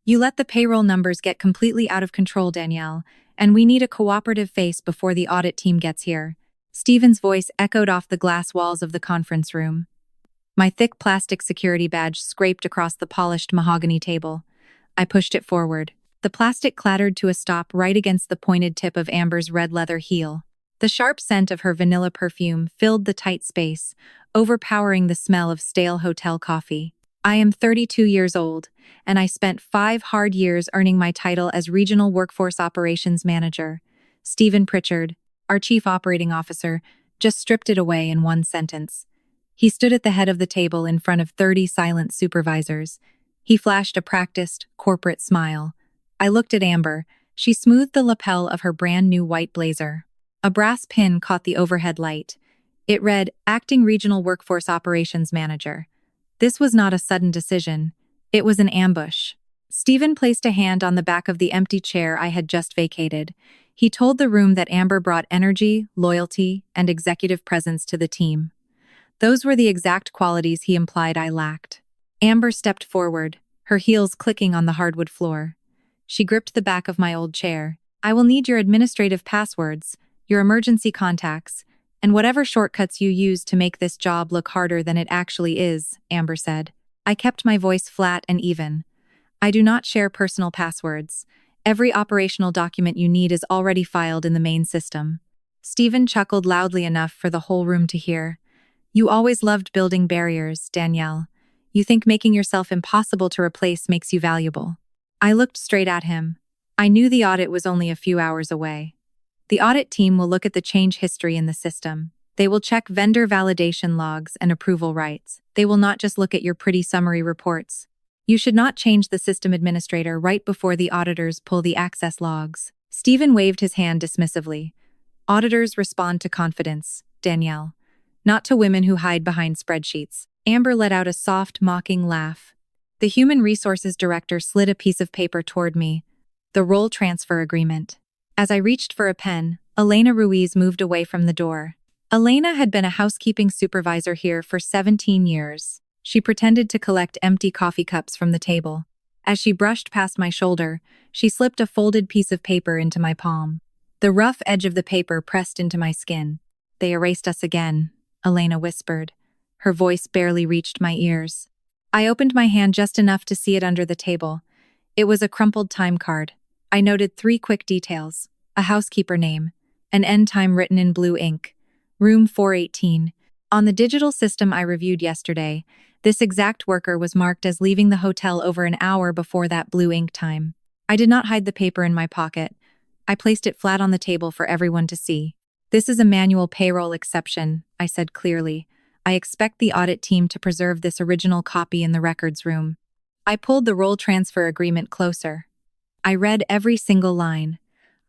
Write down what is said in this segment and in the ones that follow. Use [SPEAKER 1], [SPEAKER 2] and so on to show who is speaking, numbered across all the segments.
[SPEAKER 1] You let the payroll numbers get completely out of control, Danielle, and we need a cooperative face before the audit team gets here. Stephen's voice echoed off the glass walls of the conference room. My thick plastic security badge scraped across the polished mahogany table. I pushed it forward. The plastic clattered to a stop right against the pointed tip of Amber's red leather heel. The sharp scent of her vanilla perfume filled the tight space, overpowering the smell of stale hotel coffee. I am 32 years old, and I spent 5 hard years earning my title as Regional Workforce Operations Manager. Stephen Pritchard, our Chief Operating Officer, just stripped it away in one sentence. He stood at the head of the table in front of 30 silent supervisors. He flashed a practiced, corporate smile. I looked at Amber. She smoothed the lapel of her brand-new white blazer. A brass pin caught the overhead light. It read, Acting Regional Workforce Operations Manager. This was not a sudden decision. It was an ambush. Stephen placed a hand on the back of the empty chair I had just vacated. He told the room that Amber brought energy, loyalty, and executive presence to the team. Those were the exact qualities he implied I lacked. Amber stepped forward, her heels clicking on the hardwood floor. She gripped the back of my old chair. I will need your administrative passwords, your emergency contacts, and whatever shortcuts you use to make this job look harder than it actually is, Amber said. I kept my voice flat and even. I do not share personal passwords. Every operational document you need is already filed in the main system. Stephen chuckled loudly enough for the whole room to hear. You always loved building barriers, Danielle. You think making yourself impossible to replace makes you valuable. I looked straight at him. I knew the audit was only a few hours away. The audit team will look at the change history in the system. They will check vendor validation logs and approval rights. They will not just look at your pretty summary reports. You should not change the system administrator right before the auditors pull the access logs. Stephen waved his hand dismissively. Auditors respond to confidence, Danielle, not to women who hide behind spreadsheets. Amber let out a soft, mocking laugh. The Human Resources Director slid a piece of paper toward me. The role transfer agreement. As I reached for a pen, Elena Ruiz moved away from the door. Elena had been a housekeeping supervisor here for 17 years. She pretended to collect empty coffee cups from the table. As she brushed past my shoulder, she slipped a folded piece of paper into my palm. The rough edge of the paper pressed into my skin. They erased us again, Elena whispered. Her voice barely reached my ears. I opened my hand just enough to see it under the table. It was a crumpled time card. I noted 3 quick details: a housekeeper name, an end time written in blue ink, room 418. On the digital system I reviewed yesterday, this exact worker was marked as leaving the hotel over an hour before that blue ink time. I did not hide the paper in my pocket. I placed it flat on the table for everyone to see. This is a manual payroll exception, I said clearly. I expect the audit team to preserve this original copy in the records room. I pulled the role transfer agreement closer. I read every single line.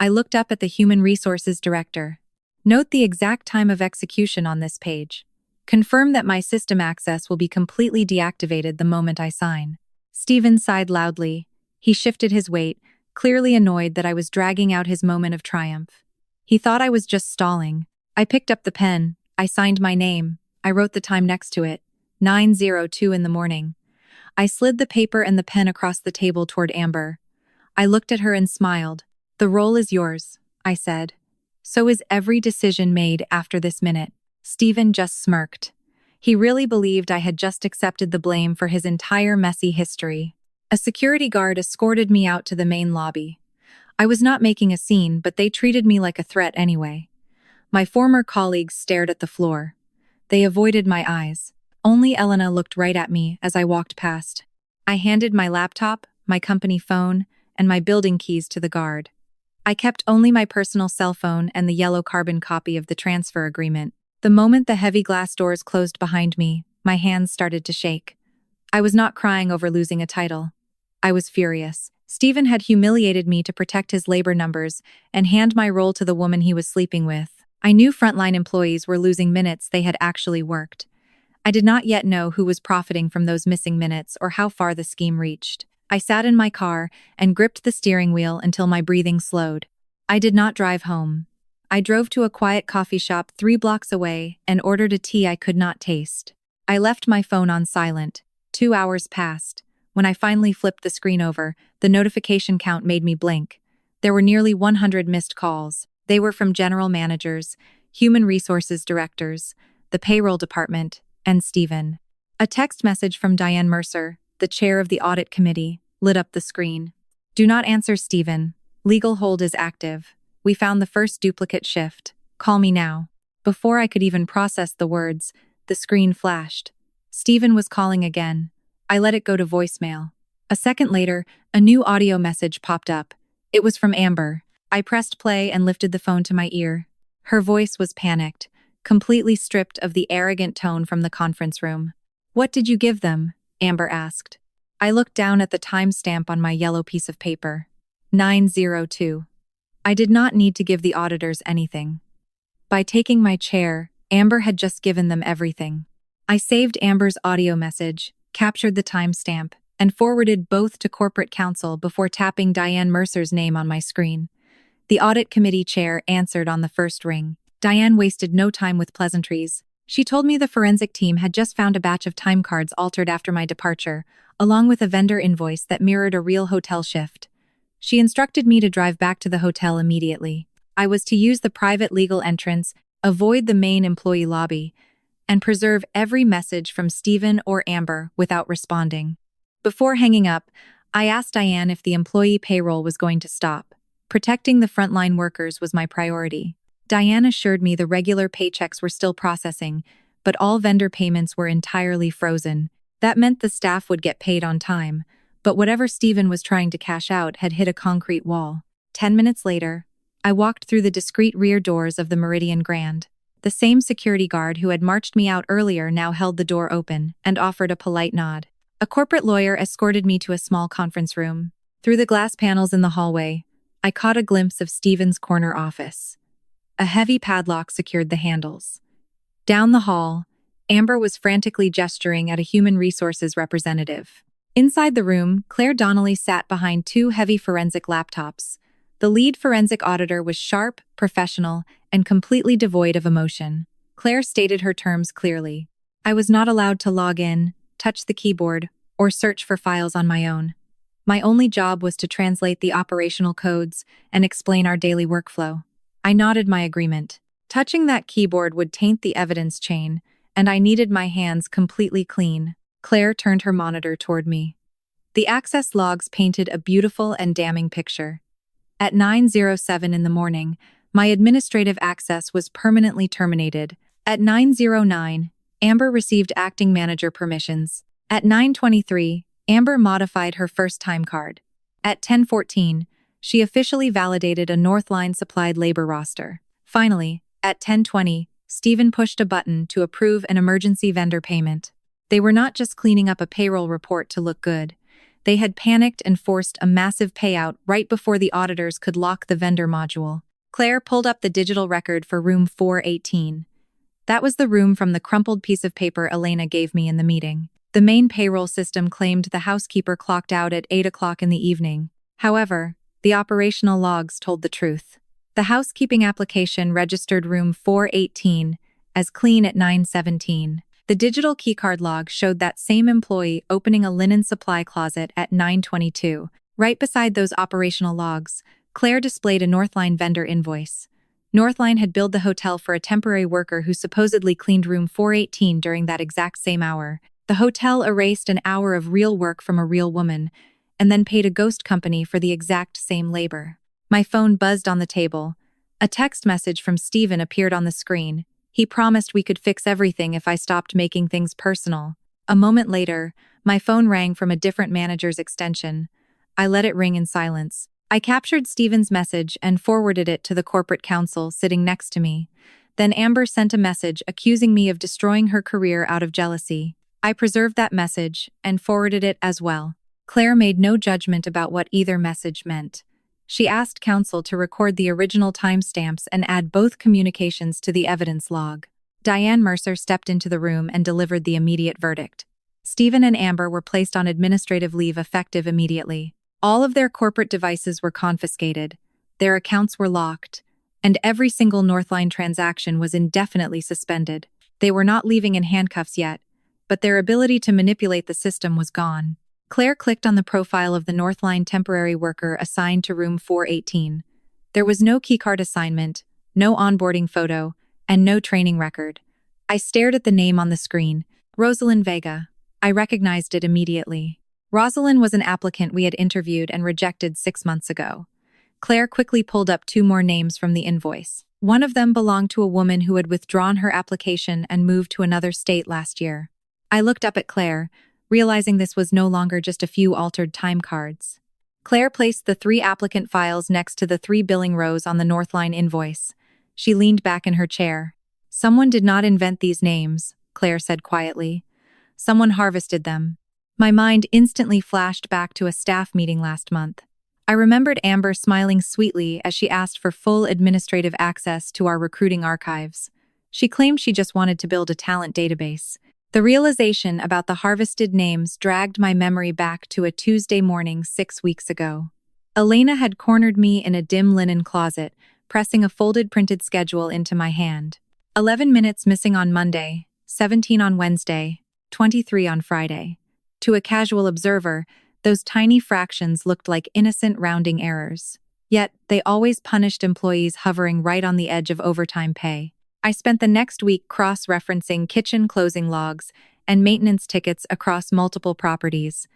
[SPEAKER 1] I looked up at the Human Resources Director. Note the exact time of execution on this page. Confirm that my system access will be completely deactivated the moment I sign. Stephen sighed loudly. He shifted his weight, clearly annoyed that I was dragging out his moment of triumph. He thought I was just stalling. I picked up the pen. I signed my name. I wrote the time next to it, 9:02 in the morning. I slid the paper and the pen across the table toward Amber. I looked at her and smiled. The role is yours, I said. So is every decision made after this minute. Stephen just smirked. He really believed I had just accepted the blame for his entire messy history. A security guard escorted me out to the main lobby. I was not making a scene, but they treated me like a threat anyway. My former colleagues stared at the floor. They avoided my eyes. Only Elena looked right at me as I walked past. I handed my laptop, my company phone, and my building keys to the guard. I kept only my personal cell phone and the yellow carbon copy of the transfer agreement. The moment the heavy glass doors closed behind me, my hands started to shake. I was not crying over losing a title. I was furious. Stephen had humiliated me to protect his labor numbers and hand my role to the woman he was sleeping with. I knew frontline employees were losing minutes they had actually worked. I did not yet know who was profiting from those missing minutes or how far the scheme reached. I sat in my car and gripped the steering wheel until my breathing slowed. I did not drive home. I drove to a quiet coffee shop 3 blocks away and ordered a tea I could not taste. I left my phone on silent. 2 hours passed. When I finally flipped the screen over, the notification count made me blink. There were nearly 100 missed calls. They were from general managers, human resources directors, the payroll department, and Stephen. A text message from Diane Mercer, the chair of the audit committee, lit up the screen. Do not answer, Stephen. Legal hold is active. We found the first duplicate shift. Call me now. Before I could even process the words, the screen flashed. Stephen was calling again. I let it go to voicemail. A second later, a new audio message popped up. It was from Amber. I pressed play and lifted the phone to my ear. Her voice was panicked, completely stripped of the arrogant tone from the conference room. What did you give them? Amber asked. I looked down at the timestamp on my yellow piece of paper. 9:02. I did not need to give the auditors anything. By taking my chair, Amber had just given them everything. I saved Amber's audio message, captured the timestamp, and forwarded both to corporate counsel before tapping Diane Mercer's name on my screen. The audit committee chair answered on the first ring. Diane wasted no time with pleasantries. She told me the forensic team had just found a batch of timecards altered after my departure, along with a vendor invoice that mirrored a real hotel shift. She instructed me to drive back to the hotel immediately. I was to use the private legal entrance, avoid the main employee lobby, and preserve every message from Stephen or Amber without responding. Before hanging up, I asked Diane if the employee payroll was going to stop. Protecting the frontline workers was my priority. Diane assured me the regular paychecks were still processing, but all vendor payments were entirely frozen. That meant the staff would get paid on time, but whatever Stephen was trying to cash out had hit a concrete wall. 10 minutes later, I walked through the discreet rear doors of the Meridian Grand. The same security guard who had marched me out earlier now held the door open and offered a polite nod. A corporate lawyer escorted me to a small conference room. Through the glass panels in the hallway, I caught a glimpse of Stephen's corner office. A heavy padlock secured the handles. Down the hall, Amber was frantically gesturing at a human resources representative. Inside the room, Claire Donnelly sat behind two heavy forensic laptops. The lead forensic auditor was sharp, professional, and completely devoid of emotion. Claire stated her terms clearly. I was not allowed to log in, touch the keyboard, or search for files on my own. My only job was to translate the operational codes and explain our daily workflow. I nodded my agreement. Touching that keyboard would taint the evidence chain, and I needed my hands completely clean. Claire turned her monitor toward me. The access logs painted a beautiful and damning picture. At 9:07 in the morning, my administrative access was permanently terminated. At 9:09, Amber received acting manager permissions. At 9:23, Amber modified her first time card. At 10:14, she officially validated a Northline-supplied labor roster. Finally, at 10:20, Stephen pushed a button to approve an emergency vendor payment. They were not just cleaning up a payroll report to look good. They had panicked and forced a massive payout right before the auditors could lock the vendor module. Claire pulled up the digital record for room 418. That was the room from the crumpled piece of paper Elena gave me in the meeting. The main payroll system claimed the housekeeper clocked out at 8 o'clock in the evening. However, the operational logs told the truth. The housekeeping application registered room 418 as clean at 9:17. The digital keycard log showed that same employee opening a linen supply closet at 9:22. Right beside those operational logs, Claire displayed a Northline vendor invoice. Northline had billed the hotel for a temporary worker who supposedly cleaned room 418 during that exact same hour. The hotel erased an hour of real work from a real woman, and then paid a ghost company for the exact same labor. My phone buzzed on the table. A text message from Stephen appeared on the screen. He promised we could fix everything if I stopped making things personal. A moment later, my phone rang from a different manager's extension. I let it ring in silence. I captured Stephen's message and forwarded it to the corporate counsel sitting next to me. Then Amber sent a message accusing me of destroying her career out of jealousy. I preserved that message and forwarded it as well. Claire made no judgment about what either message meant. She asked counsel to record the original timestamps and add both communications to the evidence log. Diane Mercer stepped into the room and delivered the immediate verdict. Stephen and Amber were placed on administrative leave effective immediately. All of their corporate devices were confiscated, their accounts were locked, and every single Northline transaction was indefinitely suspended. They were not leaving in handcuffs yet, but their ability to manipulate the system was gone. Claire clicked on the profile of the Northline temporary worker assigned to room 418. There was no keycard assignment, no onboarding photo, and no training record. I stared at the name on the screen, Rosalind Vega. I recognized it immediately. Rosalind was an applicant we had interviewed and rejected 6 months ago. Claire quickly pulled up 2 more names from the invoice. One of them belonged to a woman who had withdrawn her application and moved to another state last year. I looked up at Claire, realizing this was no longer just a few altered time cards. Claire placed the 3 applicant files next to the 3 billing rows on the Northline invoice. She leaned back in her chair. "Someone did not invent these names," Claire said quietly. "Someone harvested them." My mind instantly flashed back to a staff meeting last month. I remembered Amber smiling sweetly as she asked for full administrative access to our recruiting archives. She claimed she just wanted to build a talent database. The realization about the harvested names dragged my memory back to a Tuesday morning 6 weeks ago. Elena had cornered me in a dim linen closet, pressing a folded printed schedule into my hand. 11 minutes missing on Monday, 17 on Wednesday, 23 on Friday. To a casual observer, those tiny fractions looked like innocent rounding errors. Yet, they always punished employees hovering right on the edge of overtime pay. I spent the next week cross-referencing kitchen closing logs and maintenance tickets across multiple properties.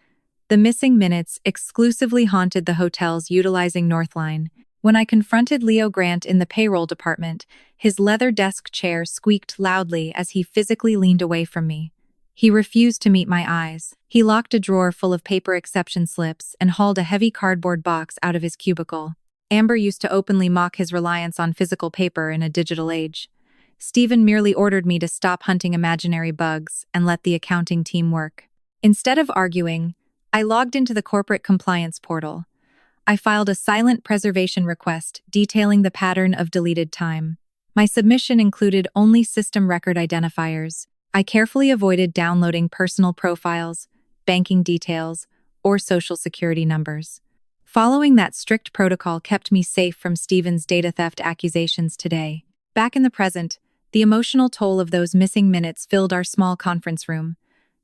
[SPEAKER 1] The missing minutes exclusively haunted the hotels utilizing Northline. When I confronted Leo Grant in the payroll department, his leather desk chair squeaked loudly as he physically leaned away from me. He refused to meet my eyes. He locked a drawer full of paper exception slips and hauled a heavy cardboard box out of his cubicle. Amber used to openly mock his reliance on physical paper in a digital age. Stephen merely ordered me to stop hunting imaginary bugs and let the accounting team work. Instead of arguing, I logged into the corporate compliance portal. I filed a silent preservation request detailing the pattern of deleted time. My submission included only system record identifiers. I carefully avoided downloading personal profiles, banking details, or social security numbers. Following that strict protocol kept me safe from Stephen's data theft accusations today. Back in the present, the emotional toll of those missing minutes filled our small conference room.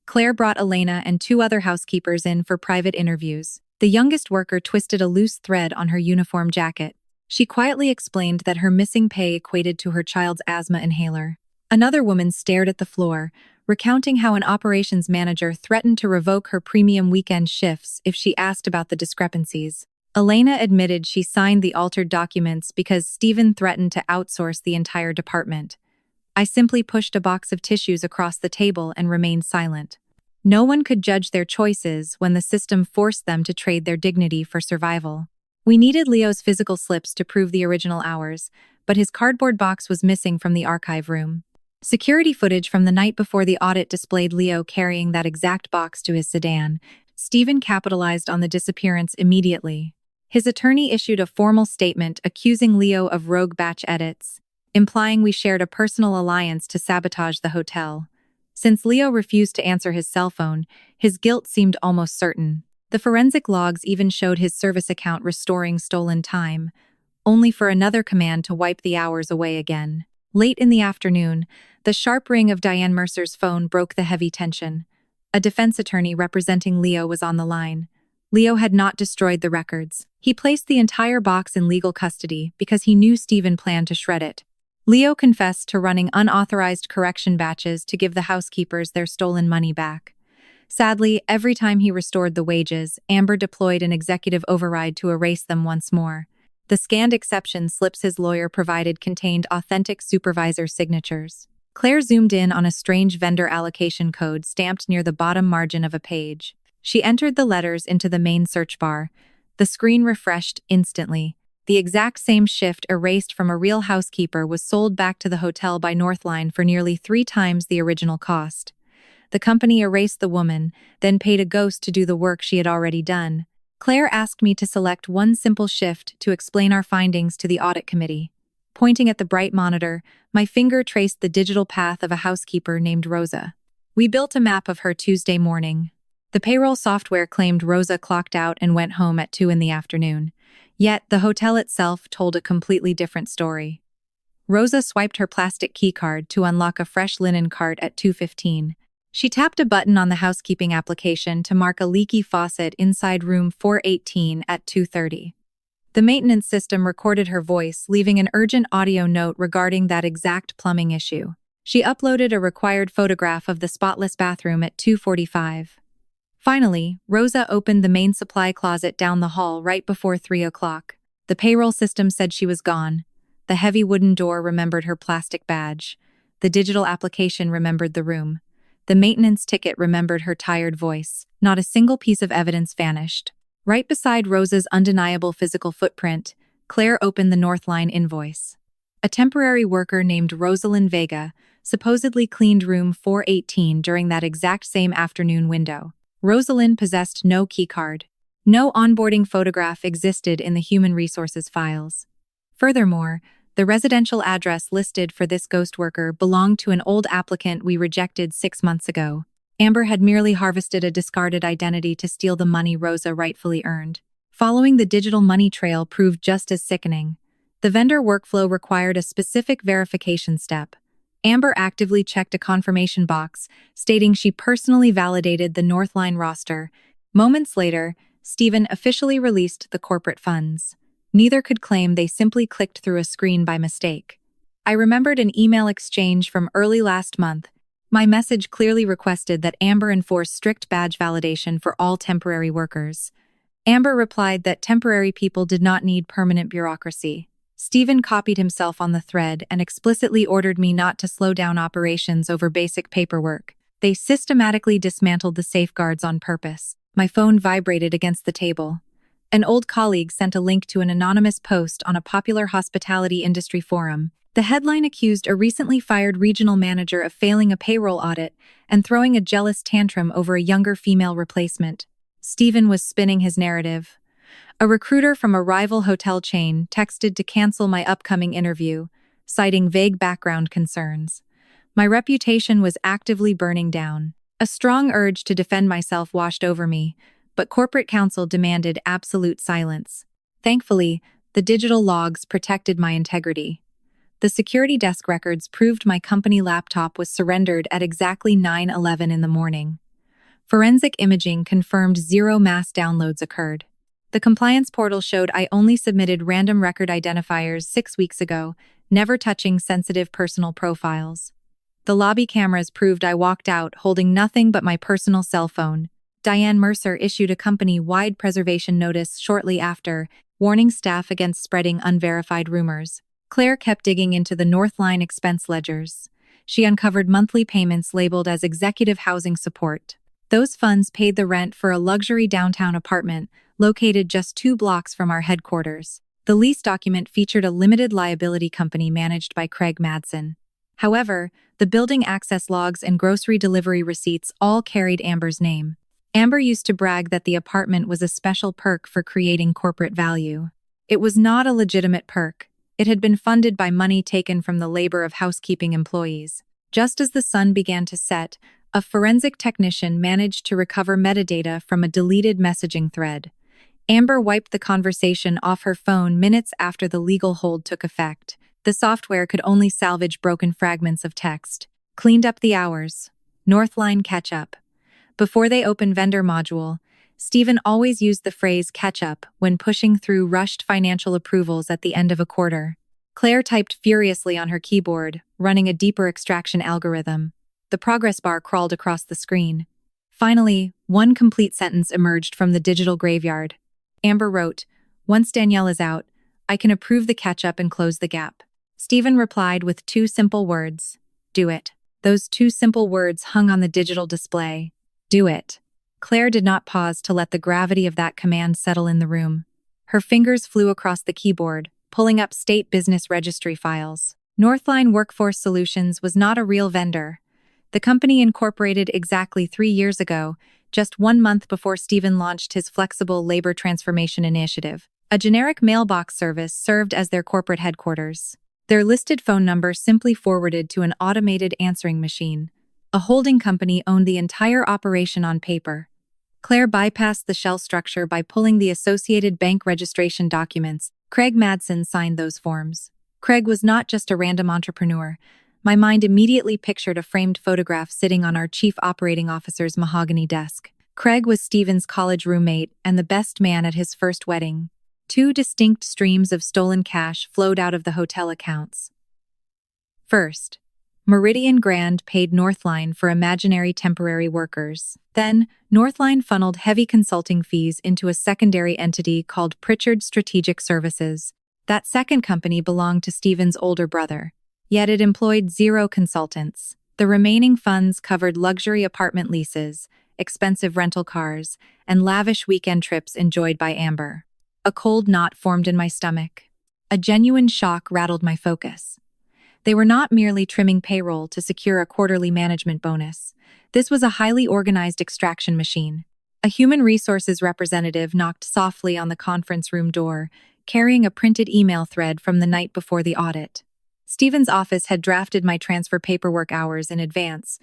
[SPEAKER 1] Claire brought Elena and 2 other housekeepers in for private interviews. The youngest worker twisted a loose thread on her uniform jacket. She quietly explained that her missing pay equated to her child's asthma inhaler. Another woman stared at the floor, recounting how an operations manager threatened to revoke her premium weekend shifts if she asked about the discrepancies. Elena admitted she signed the altered documents because Stephen threatened to outsource the entire department. I simply pushed a box of tissues across the table and remained silent. No one could judge their choices when the system forced them to trade their dignity for survival. We needed Leo's physical slips to prove the original hours, but his cardboard box was missing from the archive room. Security footage from the night before the audit displayed Leo carrying that exact box to his sedan. Stephen capitalized on the disappearance immediately. His attorney issued a formal statement accusing Leo of rogue batch edits, implying we shared a personal alliance to sabotage the hotel. Since Leo refused to answer his cell phone, his guilt seemed almost certain. The forensic logs even showed his service account restoring stolen time, only for another command to wipe the hours away again. Late in the afternoon, the sharp ring of Diane Mercer's phone broke the heavy tension. A defense attorney representing Leo was on the line. Leo had not destroyed the records. He placed the entire box in legal custody because he knew Stephen planned to shred it. Leo confessed to running unauthorized correction batches to give the housekeepers their stolen money back. Sadly, every time he restored the wages, Amber deployed an executive override to erase them once more. The scanned exception slips his lawyer provided contained authentic supervisor signatures. Claire zoomed in on a strange vendor allocation code stamped near the bottom margin of a page. She entered the letters into the main search bar. The screen refreshed instantly. The exact same shift erased from a real housekeeper was sold back to the hotel by Northline for nearly 3 times the original cost. The company erased the woman, then paid a ghost to do the work she had already done. Claire asked me to select one simple shift to explain our findings to the audit committee. Pointing at the bright monitor, my finger traced the digital path of a housekeeper named Rosa. We built a map of her Tuesday morning. The payroll software claimed Rosa clocked out and went home at 2 in the afternoon. Yet, the hotel itself told a completely different story. Rosa swiped her plastic keycard to unlock a fresh linen cart at 2:15. She tapped a button on the housekeeping application to mark a leaky faucet inside room 418 at 2:30. The maintenance system recorded her voice, leaving an urgent audio note regarding that exact plumbing issue. She uploaded a required photograph of the spotless bathroom at 2:45. Finally, Rosa opened the main supply closet down the hall right before 3 o'clock. The payroll system said she was gone. The heavy wooden door remembered her plastic badge. The digital application remembered the room. The maintenance ticket remembered her tired voice. Not a single piece of evidence vanished. Right beside Rosa's undeniable physical footprint, Claire opened the Northline invoice. A temporary worker named Rosalind Vega supposedly cleaned room 418 during that exact same afternoon window. Rosalind possessed no keycard. No onboarding photograph existed in the human resources files. Furthermore, the residential address listed for this ghost worker belonged to an old applicant we rejected 6 months ago. Amber had merely harvested a discarded identity to steal the money Rosa rightfully earned. Following the digital money trail proved just as sickening. The vendor workflow required a specific verification step. Amber actively checked a confirmation box, stating she personally validated the Northline roster. Moments later, Stephen officially released the corporate funds. Neither could claim they simply clicked through a screen by mistake. I remembered an email exchange from early last month. My message clearly requested that Amber enforce strict badge validation for all temporary workers. Amber replied that temporary people did not need permanent bureaucracy. Stephen copied himself on the thread and explicitly ordered me not to slow down operations over basic paperwork. They systematically dismantled the safeguards on purpose. My phone vibrated against the table. An old colleague sent a link to an anonymous post on a popular hospitality industry forum. The headline accused a recently fired regional manager of failing a payroll audit and throwing a jealous tantrum over a younger female replacement. Stephen was spinning his narrative. A recruiter from a rival hotel chain texted to cancel my upcoming interview, citing vague background concerns. My reputation was actively burning down. A strong urge to defend myself washed over me, but corporate counsel demanded absolute silence. Thankfully, the digital logs protected my integrity. The security desk records proved my company laptop was surrendered at exactly 9:11 in the morning. Forensic imaging confirmed 0 mass downloads occurred. The compliance portal showed I only submitted random record identifiers 6 weeks ago, never touching sensitive personal profiles. The lobby cameras proved I walked out holding nothing but my personal cell phone. Diane Mercer issued a company-wide preservation notice shortly after, warning staff against spreading unverified rumors. Claire kept digging into the Northline expense ledgers. She uncovered monthly payments labeled as executive housing support. Those funds paid the rent for a luxury downtown apartment located just 2 blocks from our headquarters. The lease document featured a limited liability company managed by Craig Madsen. However, the building access logs and grocery delivery receipts all carried Amber's name. Amber used to brag that the apartment was a special perk for creating corporate value. It was not a legitimate perk. It had been funded by money taken from the labor of housekeeping employees. Just as the sun began to set, a forensic technician managed to recover metadata from a deleted messaging thread. Amber wiped the conversation off her phone minutes after the legal hold took effect. The software could only salvage broken fragments of text. Cleaned up the hours. Northline catch-up. Before they opened vendor module, Stephen always used the phrase catch-up when pushing through rushed financial approvals at the end of a quarter. Claire typed furiously on her keyboard, running a deeper extraction algorithm. The progress bar crawled across the screen. Finally, one complete sentence emerged from the digital graveyard. Amber wrote, "Once Danielle is out, I can approve the catch-up and close the gap." Stephen replied with 2 simple words, "Do it." Those 2 simple words hung on the digital display. Do it. Claire did not pause to let the gravity of that command settle in the room. Her fingers flew across the keyboard, pulling up state business registry files. Northline Workforce Solutions was not a real vendor. The company incorporated exactly 3 years ago, just 1 month before Stephen launched his flexible labor transformation initiative. A generic mailbox service served as their corporate headquarters. Their listed phone number simply forwarded to an automated answering machine. A holding company owned the entire operation on paper. Claire bypassed the shell structure by pulling the associated bank registration documents. Craig Madsen signed those forms. Craig was not just a random entrepreneur. My mind immediately pictured a framed photograph sitting on our chief operating officer's mahogany desk. Craig was Stephen's college roommate and the best man at his first wedding. Two distinct streams of stolen cash flowed out of the hotel accounts. First, Meridian Grand paid Northline for imaginary temporary workers. Then, Northline funneled heavy consulting fees into a secondary entity called Pritchard Strategic Services. That second company belonged to Stephen's older brother, yet it employed 0 consultants. The remaining funds covered luxury apartment leases, expensive rental cars, and lavish weekend trips enjoyed by Amber. A cold knot formed in my stomach. A genuine shock rattled my focus. They were not merely trimming payroll to secure a quarterly management bonus. This was a highly organized extraction machine. A human resources representative knocked softly on the conference room door, carrying a printed email thread from the night before the audit. Stephen's office had drafted my transfer paperwork hours in advance.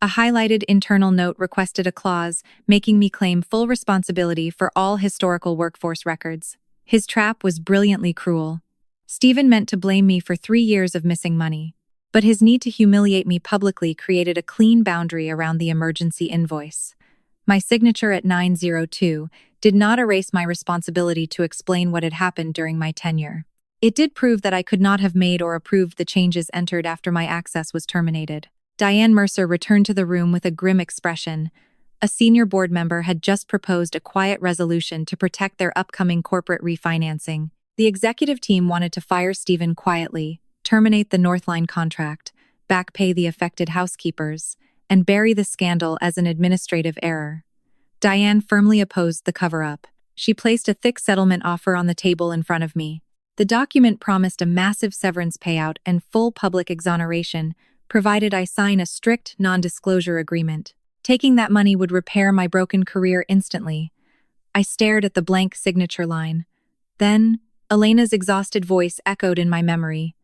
[SPEAKER 1] A highlighted internal note requested a clause making me claim full responsibility for all historical workforce records. His trap was brilliantly cruel. Stephen meant to blame me for 3 years of missing money, but his need to humiliate me publicly created a clean boundary around the emergency invoice. My signature at 902 did not erase my responsibility to explain what had happened during my tenure. It did prove that I could not have made or approved the changes entered after my access was terminated. Diane Mercer returned to the room with a grim expression. A senior board member had just proposed a quiet resolution to protect their upcoming corporate refinancing. The executive team wanted to fire Stephen quietly, terminate the Northline contract, back pay the affected housekeepers, and bury the scandal as an administrative error. Diane firmly opposed the cover-up. She placed a thick settlement offer on the table in front of me. The document promised a massive severance payout and full public exoneration, provided I sign a strict non-disclosure agreement. Taking that money would repair my broken career instantly. I stared at the blank signature line. Then, Elena's exhausted voice echoed in my memory.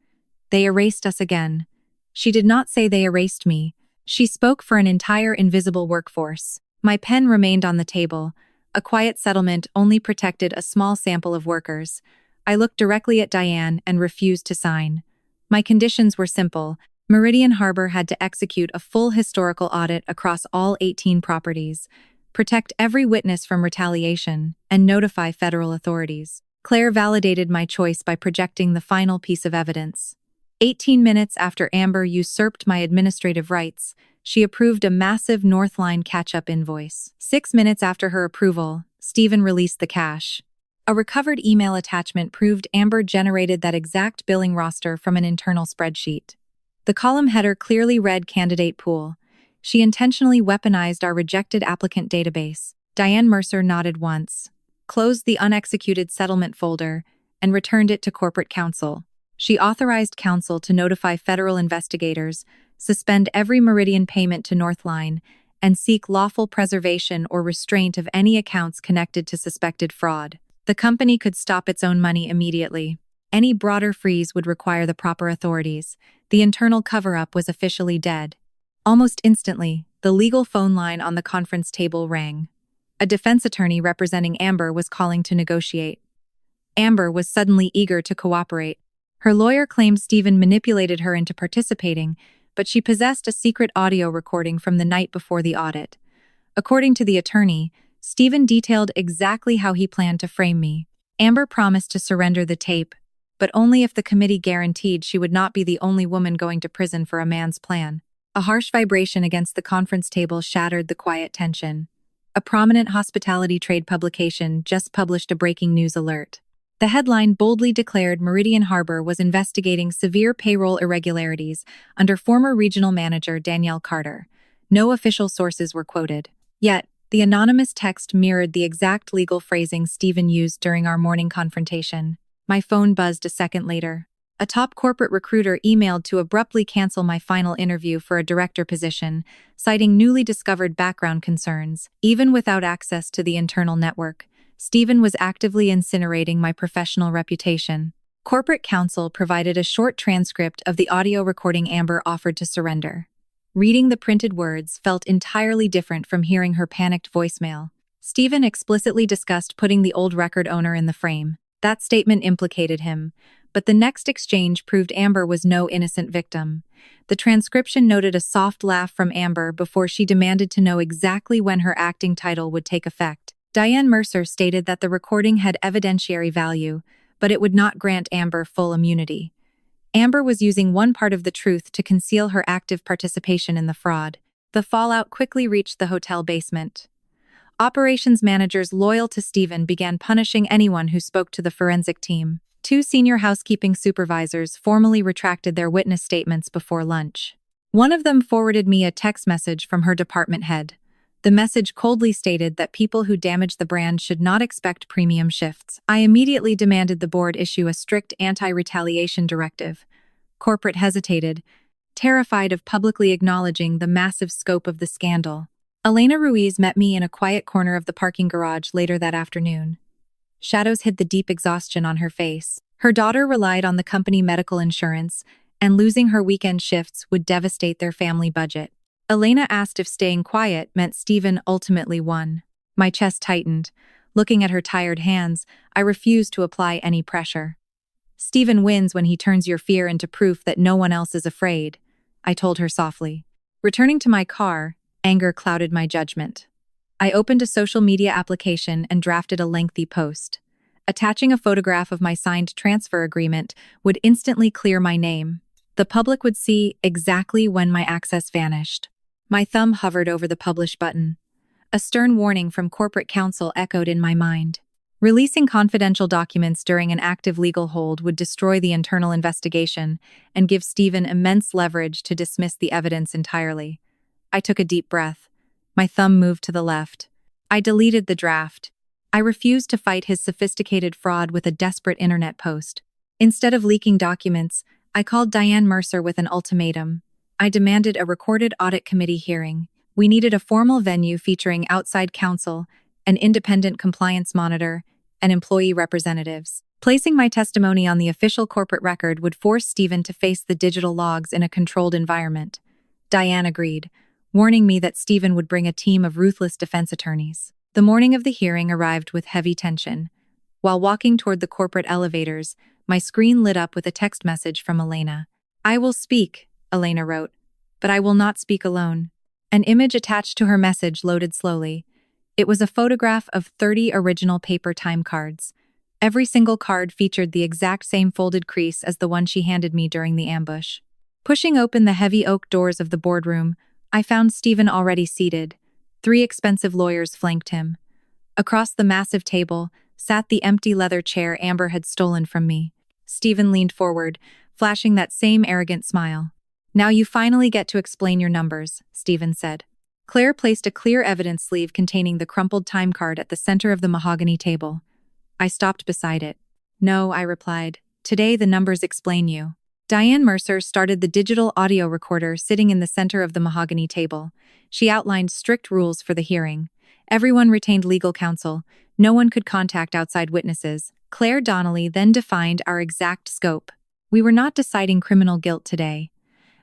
[SPEAKER 1] They erased us again. She did not say they erased me. She spoke for an entire invisible workforce. My pen remained on the table. A quiet settlement only protected a small sample of workers. I looked directly at Diane and refused to sign. My conditions were simple. Meridian Harbor had to execute a full historical audit across all 18 properties, protect every witness from retaliation, and notify federal authorities. Claire validated my choice by projecting the final piece of evidence. 18 minutes after Amber usurped my administrative rights, she approved a massive Northline catch-up invoice. 6 minutes after her approval, Stephen released the cash. A recovered email attachment proved Amber generated that exact billing roster from an internal spreadsheet. The column header clearly read Candidate Pool. She intentionally weaponized our rejected applicant database. Diane Mercer nodded once, closed the unexecuted settlement folder, and returned it to corporate counsel. She authorized counsel to notify federal investigators, suspend every Meridian payment to Northline, and seek lawful preservation or restraint of any accounts connected to suspected fraud. The company could stop its own money immediately. Any broader freeze would require the proper authorities. The internal cover-up was officially dead. Almost instantly, the legal phone line on the conference table rang. A defense attorney representing Amber was calling to negotiate. Amber was suddenly eager to cooperate. Her lawyer claimed Stephen manipulated her into participating, but she possessed a secret audio recording from the night before the audit. According to the attorney, Stephen detailed exactly how he planned to frame me. Amber promised to surrender the tape, but only if the committee guaranteed she would not be the only woman going to prison for a man's plan. A harsh vibration against the conference table shattered the quiet tension. A prominent hospitality trade publication just published a breaking news alert. The headline boldly declared Meridian Harbor was investigating severe payroll irregularities under former regional manager Danielle Carter. No official sources were quoted. Yet, the anonymous text mirrored the exact legal phrasing Stephen used during our morning confrontation. My phone buzzed a second later. A top corporate recruiter emailed to abruptly cancel my final interview for a director position, citing newly discovered background concerns. Even without access to the internal network, Stephen was actively incinerating my professional reputation. Corporate counsel provided a short transcript of the audio recording Amber offered to surrender. Reading the printed words felt entirely different from hearing her panicked voicemail. Stephen explicitly discussed putting the old record owner in the frame. That statement implicated him, but the next exchange proved Amber was no innocent victim. The transcription noted a soft laugh from Amber before she demanded to know exactly when her acting title would take effect. Diane Mercer stated that the recording had evidentiary value, but it would not grant Amber full immunity. Amber was using one part of the truth to conceal her active participation in the fraud. The fallout quickly reached the hotel basement. Operations managers loyal to Stephen began punishing anyone who spoke to the forensic team. 2 senior housekeeping supervisors formally retracted their witness statements before lunch. One of them forwarded me a text message from her department head. The message coldly stated that people who damage the brand should not expect premium shifts. I immediately demanded the board issue a strict anti-retaliation directive. Corporate hesitated, terrified of publicly acknowledging the massive scope of the scandal. Elena Ruiz met me in a quiet corner of the parking garage later that afternoon. Shadows hid the deep exhaustion on her face. Her daughter relied on the company medical insurance, and losing her weekend shifts would devastate their family budget. Elena asked if staying quiet meant Stephen ultimately won. My chest tightened. Looking at her tired hands, I refused to apply any pressure. Stephen wins when he turns your fear into proof that no one else is afraid, I told her softly. Returning to my car, anger clouded my judgment. I opened a social media application and drafted a lengthy post. Attaching a photograph of my signed transfer agreement would instantly clear my name. The public would see exactly when my access vanished. My thumb hovered over the publish button. A stern warning from corporate counsel echoed in my mind. Releasing confidential documents during an active legal hold would destroy the internal investigation and give Stephen immense leverage to dismiss the evidence entirely. I took a deep breath. My thumb moved to the left. I deleted the draft. I refused to fight his sophisticated fraud with a desperate internet post. Instead of leaking documents, I called Diane Mercer with an ultimatum. I demanded a recorded audit committee hearing. We needed a formal venue featuring outside counsel, an independent compliance monitor, and employee representatives. Placing my testimony on the official corporate record would force Stephen to face the digital logs in a controlled environment. Diane agreed, warning me that Stephen would bring a team of ruthless defense attorneys. The morning of the hearing arrived with heavy tension. While walking toward the corporate elevators, my screen lit up with a text message from Elena. "I will speak," Elena wrote, "but I will not speak alone." An image attached to her message loaded slowly. It was a photograph of 30 original paper time cards. Every single card featured the exact same folded crease as the one she handed me during the ambush. Pushing open the heavy oak doors of the boardroom, I found Stephen already seated. 3 expensive lawyers flanked him. Across the massive table sat the empty leather chair Amber had stolen from me. Stephen leaned forward, flashing that same arrogant smile. "Now you finally get to explain your numbers," Stephen said. Claire placed a clear evidence sleeve containing the crumpled time card at the center of the mahogany table. I stopped beside it. "No," I replied. "Today the numbers explain you." Diane Mercer started the digital audio recorder sitting in the center of the mahogany table. She outlined strict rules for the hearing. Everyone retained legal counsel. No one could contact outside witnesses. Claire Donnelly then defined our exact scope. We were not deciding criminal guilt today.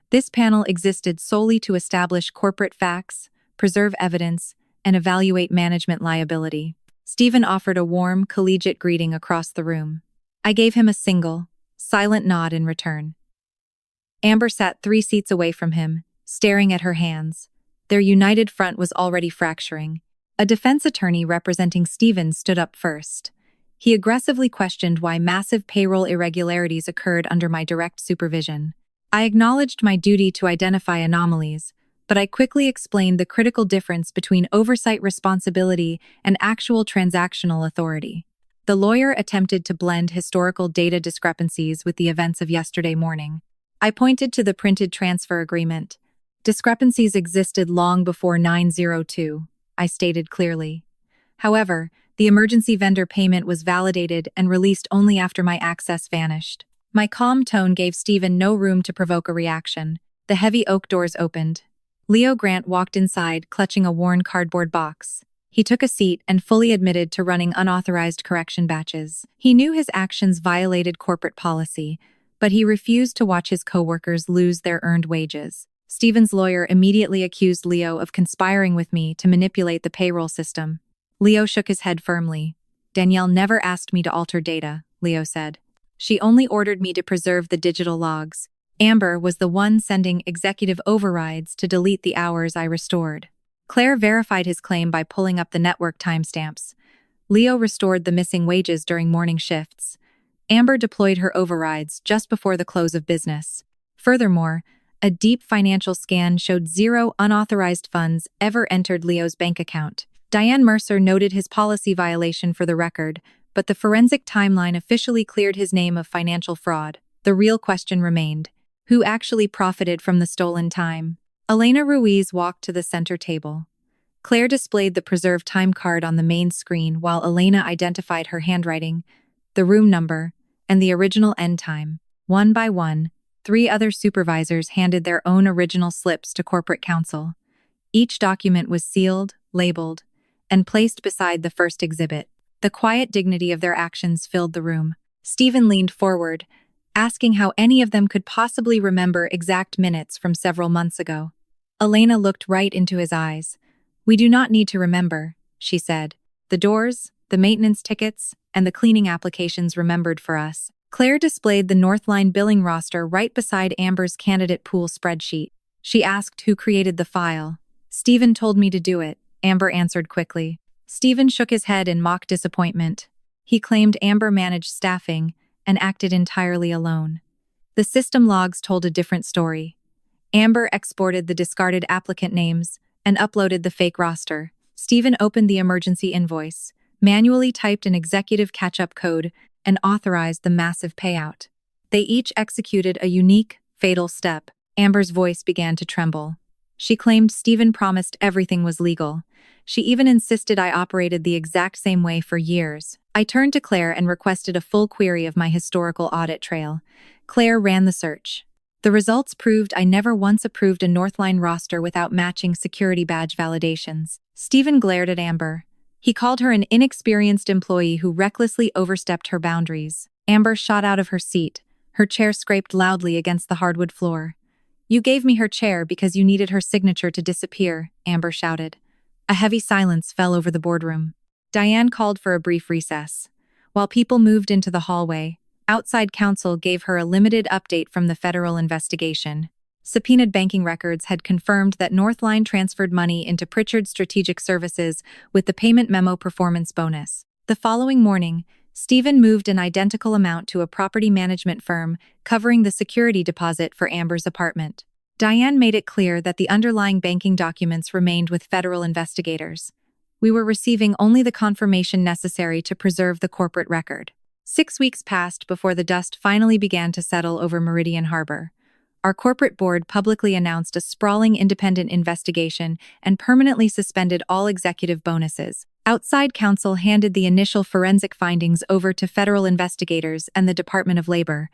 [SPEAKER 1] This panel existed solely to establish corporate facts, preserve evidence, and evaluate management liability. Stephen offered a warm, collegiate greeting across the room. I gave him a single, silent nod in return. Amber sat 3 seats away from him, staring at her hands. Their united front was already fracturing. A defense attorney representing Stephen stood up first. He aggressively questioned why massive payroll irregularities occurred under my direct supervision. I acknowledged my duty to identify anomalies, but I quickly explained the critical difference between oversight responsibility and actual transactional authority. The lawyer attempted to blend historical data discrepancies with the events of yesterday morning. I pointed to the printed transfer agreement. Discrepancies existed long before 9/02, I stated clearly. However, the emergency vendor payment was validated and released only after my access vanished. My calm tone gave Stephen no room to provoke a reaction. The heavy oak doors opened. Leo Grant walked inside, clutching a worn cardboard box. He took a seat and fully admitted to running unauthorized correction batches. He knew his actions violated corporate policy, but he refused to watch his coworkers lose their earned wages. Stephen's lawyer immediately accused Leo of conspiring with me to manipulate the payroll system. Leo shook his head firmly. "Danielle never asked me to alter data," Leo said. She only ordered me to preserve the digital logs. Amber was the one sending executive overrides to delete the hours I restored. Claire verified his claim by pulling up the network timestamps. Leo restored the missing wages during morning shifts. Amber deployed her overrides just before the close of business. Furthermore, a deep financial scan showed 0 unauthorized funds ever entered Leo's bank account. Diane Mercer noted his policy violation for the record, but the forensic timeline officially cleared his name of financial fraud. The real question remained: who actually profited from the stolen time? Elena Ruiz walked to the center table. Claire displayed the preserved time card on the main screen while Elena identified her handwriting, the room number, and the original end time. One by one, 3 other supervisors handed their own original slips to corporate counsel. Each document was sealed, labeled, and placed beside the first exhibit. The quiet dignity of their actions filled the room. Stephen leaned forward, asking how any of them could possibly remember exact minutes from several months ago. Elena looked right into his eyes. "We do not need to remember," she said. "The doors, the maintenance tickets, and the cleaning applications remembered for us." Claire displayed the Northline billing roster right beside Amber's candidate pool spreadsheet. She asked who created the file. "Stephen told me to do it," Amber answered quickly. Stephen shook his head in mock disappointment. He claimed Amber managed staffing and acted entirely alone. The system logs told a different story. Amber exported the discarded applicant names and uploaded the fake roster. Stephen opened the emergency invoice, manually typed an executive catch-up code, and authorized the massive payout. They each executed a unique, fatal step. Amber's voice began to tremble. She claimed Stephen promised everything was legal. She even insisted I operated the exact same way for years. I turned to Claire and requested a full query of my historical audit trail. Claire ran the search. The results proved I never once approved a Northline roster without matching security badge validations. Stephen glared at Amber. He called her an inexperienced employee who recklessly overstepped her boundaries. Amber shot out of her seat. Her chair scraped loudly against the hardwood floor. "You gave me her chair because you needed her signature to disappear," Amber shouted. A heavy silence fell over the boardroom. Diane called for a brief recess. While people moved into the hallway, outside counsel gave her a limited update from the federal investigation. Subpoenaed banking records had confirmed that Northline transferred money into Pritchard's Strategic Services with the payment memo performance bonus. The following morning, Stephen moved an identical amount to a property management firm, covering the security deposit for Amber's apartment. Diane made it clear that the underlying banking documents remained with federal investigators. We were receiving only the confirmation necessary to preserve the corporate record. 6 weeks passed before the dust finally began to settle over Meridian Harbor. Our corporate board publicly announced a sprawling independent investigation and permanently suspended all executive bonuses. Outside counsel handed the initial forensic findings over to federal investigators and the Department of Labor.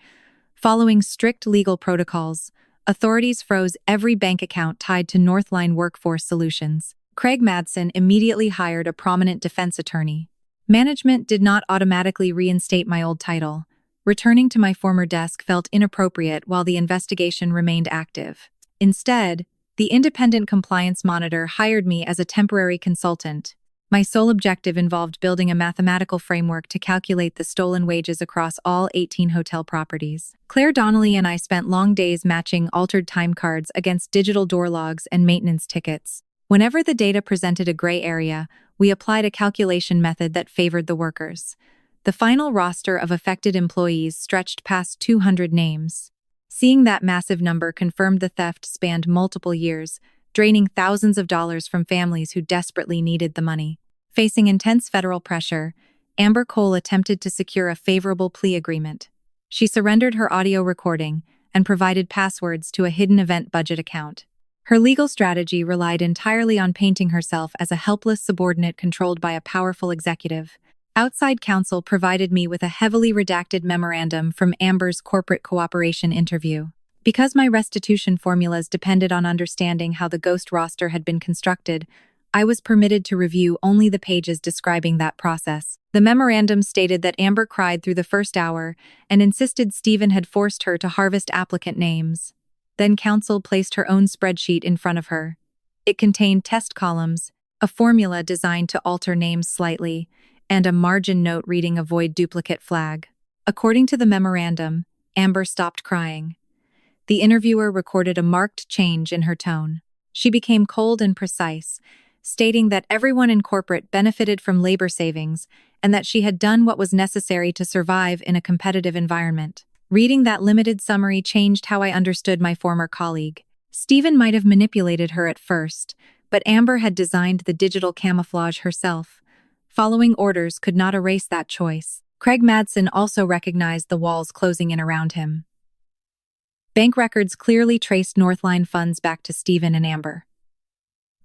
[SPEAKER 1] Following strict legal protocols, authorities froze every bank account tied to Northline Workforce Solutions. Craig Madsen immediately hired a prominent defense attorney. Management did not automatically reinstate my old title. Returning to my former desk felt inappropriate while the investigation remained active. Instead, the independent compliance monitor hired me as a temporary consultant. My sole objective involved building a mathematical framework to calculate the stolen wages across all 18 hotel properties. Claire Donnelly and I spent long days matching altered time cards against digital door logs and maintenance tickets. Whenever the data presented a gray area, we applied a calculation method that favored the workers. The final roster of affected employees stretched past 200 names. Seeing that massive number confirmed the theft spanned multiple years, draining thousands of dollars from families who desperately needed the money. Facing intense federal pressure, Amber Cole attempted to secure a favorable plea agreement. She surrendered her audio recording and provided passwords to a hidden event budget account. Her legal strategy relied entirely on painting herself as a helpless subordinate controlled by a powerful executive. Outside counsel provided me with a heavily redacted memorandum from Amber's corporate cooperation interview. Because my restitution formulas depended on understanding how the ghost roster had been constructed, I was permitted to review only the pages describing that process. The memorandum stated that Amber cried through the first hour and insisted Stephen had forced her to harvest applicant names. Then counsel placed her own spreadsheet in front of her. It contained test columns, a formula designed to alter names slightly, and a margin note reading "Avoid duplicate flag." According to the memorandum, Amber stopped crying. The interviewer recorded a marked change in her tone. She became cold and precise, stating that everyone in corporate benefited from labor savings and that she had done what was necessary to survive in a competitive environment. Reading that limited summary changed how I understood my former colleague. Stephen might have manipulated her at first, but Amber had designed the digital camouflage herself. Following orders could not erase that choice. Craig Madsen also recognized the walls closing in around him. Bank records clearly traced Northline funds back to Stephen and Amber.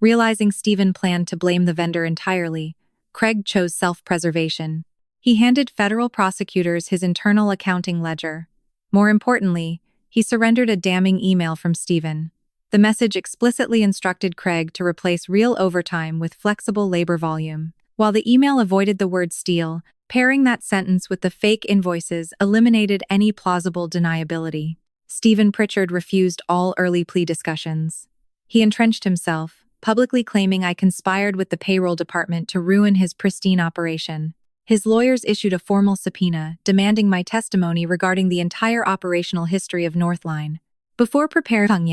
[SPEAKER 1] Realizing Stephen planned to blame the vendor entirely, Craig chose self-preservation. He handed federal prosecutors his internal accounting ledger. More importantly, he surrendered a damning email from Stephen. The message explicitly instructed Craig to replace real overtime with flexible labor volume. While the email avoided the word steal, pairing that sentence with the fake invoices eliminated any plausible deniability. Stephen Pritchard refused all early plea discussions. He entrenched himself, publicly claiming I conspired with the payroll department to ruin his pristine operation. His lawyers issued a formal subpoena, demanding my testimony regarding the entire operational history of Northline. Before preparing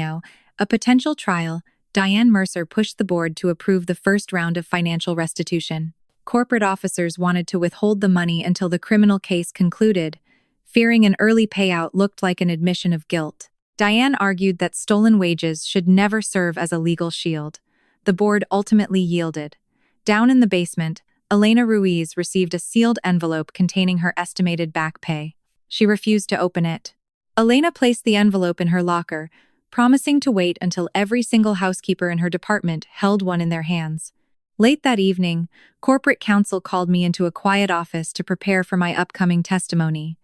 [SPEAKER 1] a potential trial, Diane Mercer pushed the board to approve the first round of financial restitution. Corporate officers wanted to withhold the money until the criminal case concluded, fearing an early payout looked like an admission of guilt. Diane argued that stolen wages should never serve as a legal shield. The board ultimately yielded. Down in the basement, Elena Ruiz received a sealed envelope containing her estimated back pay. She refused to open it. Elena placed the envelope in her locker, promising to wait until every single housekeeper in her department held one in their hands. Late that evening, corporate counsel called me into a quiet office to prepare for my upcoming testimony.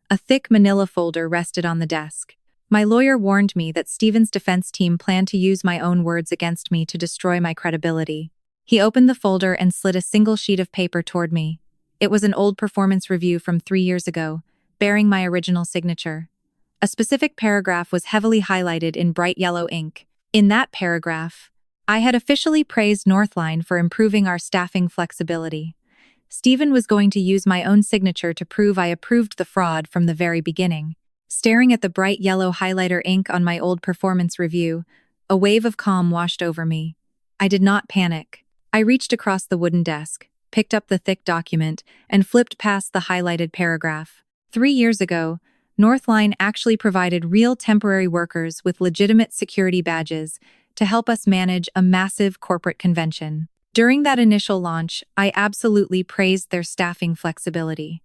[SPEAKER 1] A thick manila folder rested on the desk. My lawyer warned me that Stephen's defense team planned to use my own words against me to destroy my credibility. He opened the folder and slid a single sheet of paper toward me. It was an old performance review from 3 years ago, bearing my original signature. A specific paragraph was heavily highlighted in bright yellow ink. In that paragraph, I had officially praised Northline for improving our staffing flexibility. Stephen was going to use my own signature to prove I approved the fraud from the very beginning. Staring at the bright yellow highlighter ink on my old performance review, a wave of calm washed over me. I did not panic. I reached across the wooden desk, picked up the thick document, and flipped past the highlighted paragraph. 3 years ago, Northline actually provided real temporary workers with legitimate security badges to help us manage a massive corporate convention. During that initial launch, I absolutely praised their staffing flexibility.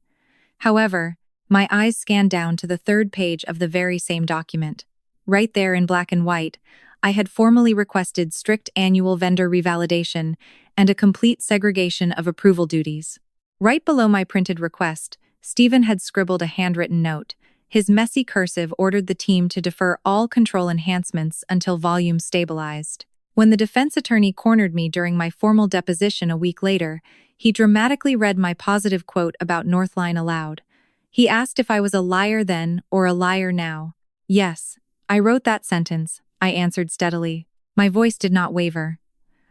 [SPEAKER 1] However, my eyes scanned down to the third page of the very same document. Right there in black and white, I had formally requested strict annual vendor revalidation and a complete segregation of approval duties. Right below my printed request, Stephen had scribbled a handwritten note. His messy cursive ordered the team to defer all control enhancements until volume stabilized. When the defense attorney cornered me during my formal deposition a week later, he dramatically read my positive quote about Northline aloud. He asked if I was a liar then or a liar now. Yes, I wrote that sentence, I answered steadily. My voice did not waver.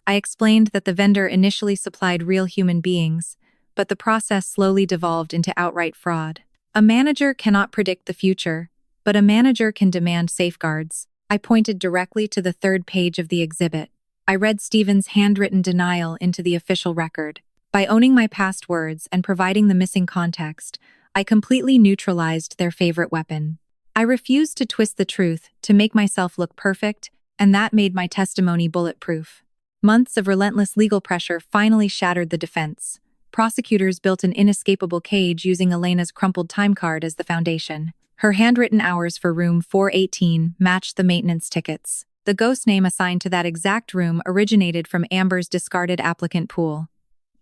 [SPEAKER 1] I explained that the vendor initially supplied real human beings, but the process slowly devolved into outright fraud. A manager cannot predict the future, but a manager can demand safeguards. I pointed directly to the third page of the exhibit. I read Stephen's handwritten denial into the official record. By owning my past words and providing the missing context, I completely neutralized their favorite weapon. I refused to twist the truth to make myself look perfect, and that made my testimony bulletproof. Months of relentless legal pressure finally shattered the defense. Prosecutors built an inescapable cage using Elena's crumpled timecard as the foundation. Her handwritten hours for room 418 matched the maintenance tickets. The ghost name assigned to that exact room originated from Amber's discarded applicant pool.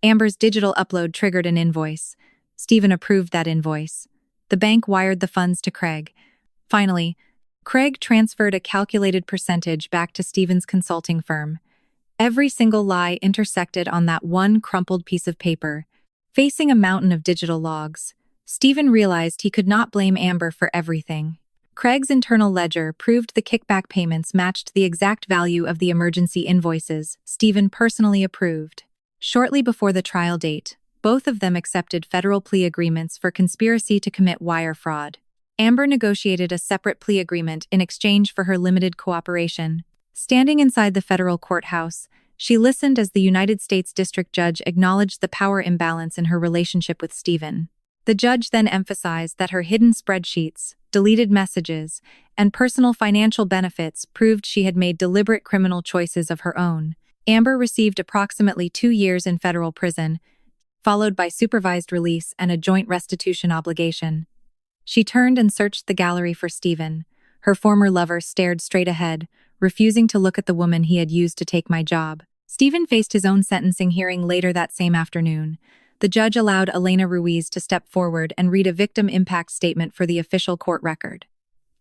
[SPEAKER 1] Amber's digital upload triggered an invoice. Stephen approved that invoice. The bank wired the funds to Craig. Finally, Craig transferred a calculated percentage back to Stephen's consulting firm. Every single lie intersected on that one crumpled piece of paper. Facing a mountain of digital logs, Stephen realized he could not blame Amber for everything. Craig's internal ledger proved the kickback payments matched the exact value of the emergency invoices Stephen personally approved. Shortly before the trial date, Both of them accepted federal plea agreements for conspiracy to commit wire fraud. Amber negotiated a separate plea agreement in exchange for her limited cooperation. Standing inside the federal courthouse, she listened as the United States District Judge acknowledged the power imbalance in her relationship with Stephen. The judge then emphasized that her hidden spreadsheets, deleted messages, and personal financial benefits proved she had made deliberate criminal choices of her own. Amber received approximately 2 years in federal prison, followed by supervised release and a joint restitution obligation. She turned and searched the gallery for Stephen. Her former lover stared straight ahead, refusing to look at the woman he had used to take my job. Stephen faced his own sentencing hearing later that same afternoon. The judge allowed Elena Ruiz to step forward and read a victim impact statement for the official court record.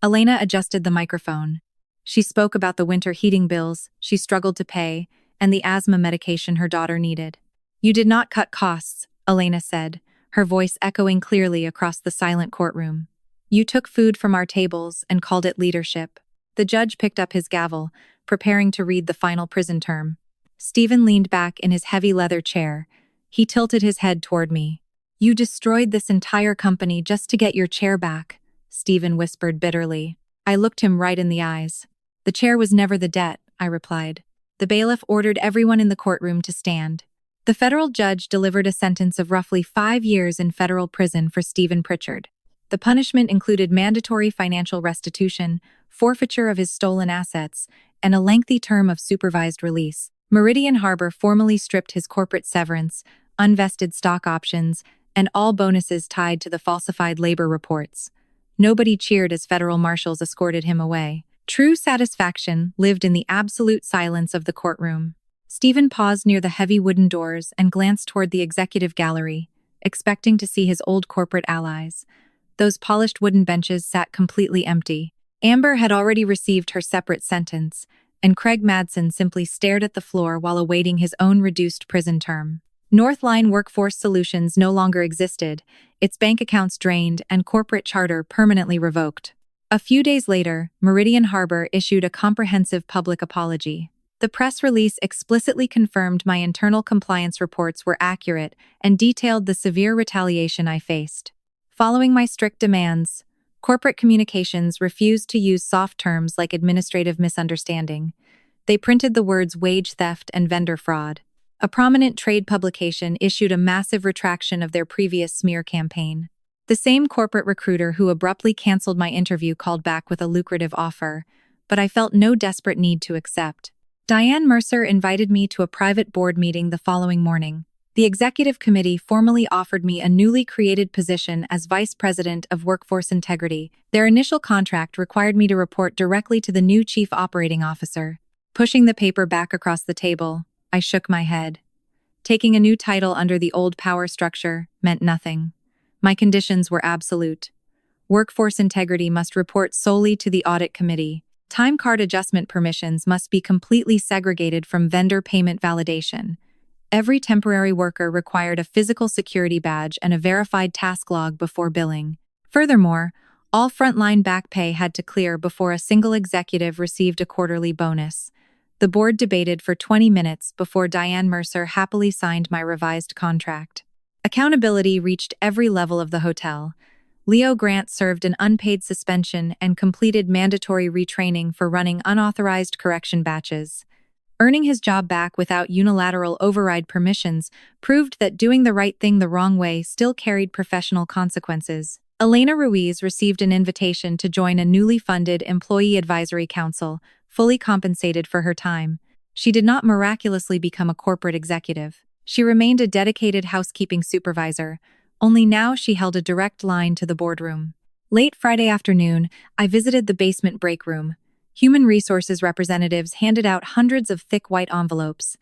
[SPEAKER 1] Elena adjusted the microphone. She spoke about the winter heating bills she struggled to pay and the asthma medication her daughter needed. "You did not cut costs," Elena said, her voice echoing clearly across the silent courtroom. "You took food from our tables and called it leadership." The judge picked up his gavel, preparing to read the final prison term. Stephen leaned back in his heavy leather chair. He tilted his head toward me. "You destroyed this entire company just to get your chair back," Stephen whispered bitterly. I looked him right in the eyes. "The chair was never the debt," I replied. The bailiff ordered everyone in the courtroom to stand. The federal judge delivered a sentence of roughly 5 years in federal prison for Stephen Pritchard. The punishment included mandatory financial restitution, forfeiture of his stolen assets, and a lengthy term of supervised release. Meridian Harbor formally stripped his corporate severance, unvested stock options, and all bonuses tied to the falsified labor reports. Nobody cheered as federal marshals escorted him away. True satisfaction lived in the absolute silence of the courtroom. Stephen paused near the heavy wooden doors and glanced toward the executive gallery, expecting to see his old corporate allies. Those polished wooden benches sat completely empty. Amber had already received her separate sentence, and Craig Madsen simply stared at the floor while awaiting his own reduced prison term. Northline Workforce Solutions no longer existed, its bank accounts drained and corporate charter permanently revoked. A few days later, Meridian Harbor issued a comprehensive public apology. The press release explicitly confirmed my internal compliance reports were accurate and detailed the severe retaliation I faced. Following my strict demands, corporate communications refused to use soft terms like administrative misunderstanding. They printed the words wage theft and vendor fraud. A prominent trade publication issued a massive retraction of their previous smear campaign. The same corporate recruiter who abruptly canceled my interview called back with a lucrative offer, but I felt no desperate need to accept. Diane Mercer invited me to a private board meeting the following morning. The executive committee formally offered me a newly created position as Vice President of Workforce Integrity. Their initial contract required me to report directly to the new Chief Operating Officer. Pushing the paper back across the table, I shook my head. Taking a new title under the old power structure meant nothing. My conditions were absolute. Workforce integrity must report solely to the audit committee. Time card adjustment permissions must be completely segregated from vendor payment validation. Every temporary worker required a physical security badge and a verified task log before billing. Furthermore, all frontline back pay had to clear before a single executive received a quarterly bonus. The board debated for 20 minutes before Diane Mercer happily signed my revised contract. Accountability reached every level of the hotel. Leo Grant served an unpaid suspension and completed mandatory retraining for running unauthorized correction batches. Earning his job back without unilateral override permissions proved that doing the right thing the wrong way still carried professional consequences. Elena Ruiz received an invitation to join a newly funded Employee Advisory Council, fully compensated for her time. She did not miraculously become a corporate executive. She remained a dedicated housekeeping supervisor, only now she held a direct line to the boardroom. Late Friday afternoon, I visited the basement break room. Human resources representatives handed out hundreds of thick white envelopes.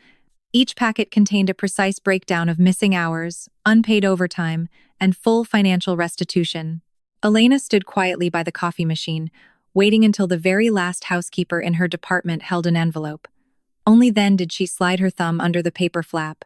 [SPEAKER 1] Each packet contained a precise breakdown of missing hours, unpaid overtime, and full financial restitution. Elena stood quietly by the coffee machine, waiting until the very last housekeeper in her department held an envelope. Only then did she slide her thumb under the paper flap.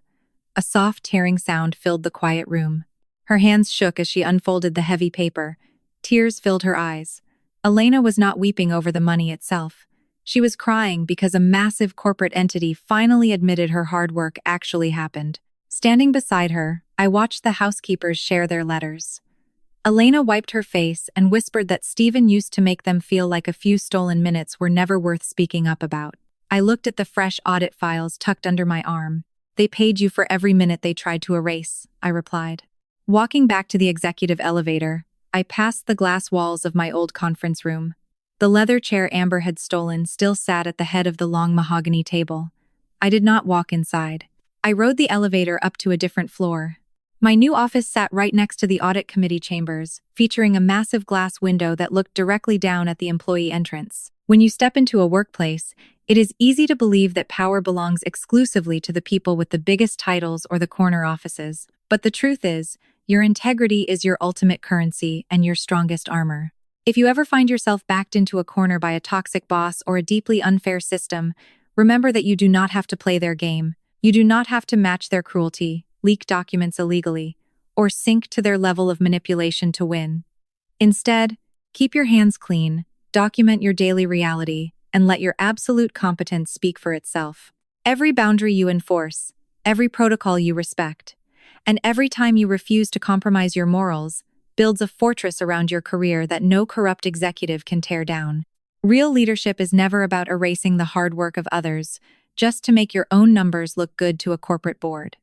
[SPEAKER 1] A soft tearing sound filled the quiet room. Her hands shook as she unfolded the heavy paper. Tears filled her eyes. Elena was not weeping over the money itself. She was crying because a massive corporate entity finally admitted her hard work actually happened. Standing beside her, I watched the housekeepers share their letters. Elena wiped her face and whispered that Stephen used to make them feel like a few stolen minutes were never worth speaking up about. I looked at the fresh audit files tucked under my arm. They paid you for every minute they tried to erase, I replied. Walking back to the executive elevator, I passed the glass walls of my old conference room. The leather chair Amber had stolen still sat at the head of the long mahogany table. I did not walk inside. I rode the elevator up to a different floor. My new office sat right next to the audit committee chambers, featuring a massive glass window that looked directly down at the employee entrance. When you step into a workplace, it is easy to believe that power belongs exclusively to the people with the biggest titles or the corner offices. But the truth is, your integrity is your ultimate currency and your strongest armor. If you ever find yourself backed into a corner by a toxic boss or a deeply unfair system, remember that you do not have to play their game. You do not have to match their cruelty, leak documents illegally, or sink to their level of manipulation to win. Instead, keep your hands clean, document your daily reality, and let your absolute competence speak for itself. Every boundary you enforce, every protocol you respect, and every time you refuse to compromise your morals, builds a fortress around your career that no corrupt executive can tear down. Real leadership is never about erasing the hard work of others, just to make your own numbers look good to a corporate board.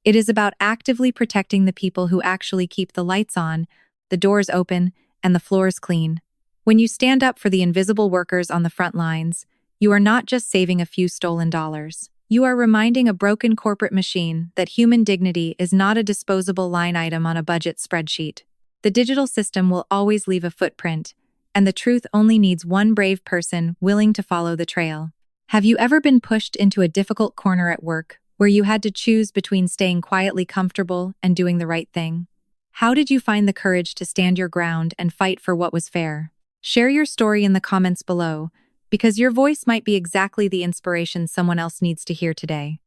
[SPEAKER 1] It is about actively protecting the people who actually keep the lights on, the doors open, and the floors clean. When you stand up for the invisible workers on the front lines, you are not just saving a few stolen dollars. You are reminding a broken corporate machine that human dignity is not a disposable line item on a budget spreadsheet. The digital system will always leave a footprint, and the truth only needs one brave person willing to follow the trail. Have you ever been pushed into a difficult corner at work, where you had to choose between staying quietly comfortable and doing the right thing? How did you find the courage to stand your ground and fight for what was fair? Share your story in the comments below, because your voice might be exactly the inspiration someone else needs to hear today.